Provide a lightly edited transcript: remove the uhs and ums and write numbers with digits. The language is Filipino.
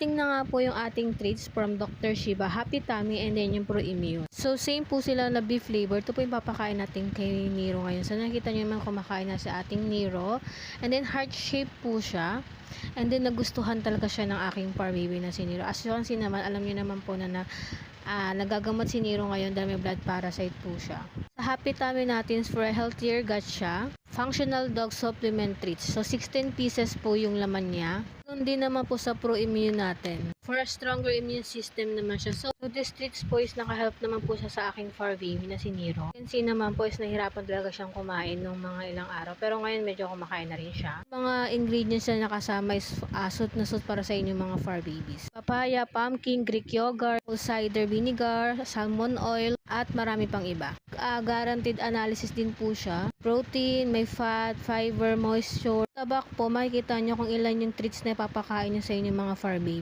Tingnan nga po yung ating treats from Dr. Shiba, Happy Tummy, and then yung Pro Immune. So, same po sila na beef flavor. Ito po yung papakain natin kay Nero ngayon. So, nakita nyo naman kumakain na sa ating Nero. And then, heart shape po siya. And then, nagustuhan talaga siya ng aking fur baby na si Nero. As you can see naman, alam nyo naman po na nagagamot si Nero ngayon dahil may blood parasite po siya. Sa Happy Tummy natin, for a healthier gut siya. Functional Dog Supplement Treats. So, 16 pieces po yung laman niya. Doon din naman po sa Pro Immune natin. For a stronger immune system naman siya. So this treats po is nakahelp naman po siya sa aking fur baby na si Nero. You can see naman po is nahirapan talaga siyang kumain nung mga ilang araw. Pero ngayon medyo kumakain na rin siya. Mga ingredients na nakasama is suit na suit para sa inyong mga fur babies. Papaya, pumpkin, Greek yogurt, cider vinegar, salmon oil, at marami pang iba. Guaranteed analysis din po siya. Protein, may fat, fiber, moisture. Tabak po, makikita nyo kung ilan yung treats na ipapakain nyo sa inyong mga fur baby.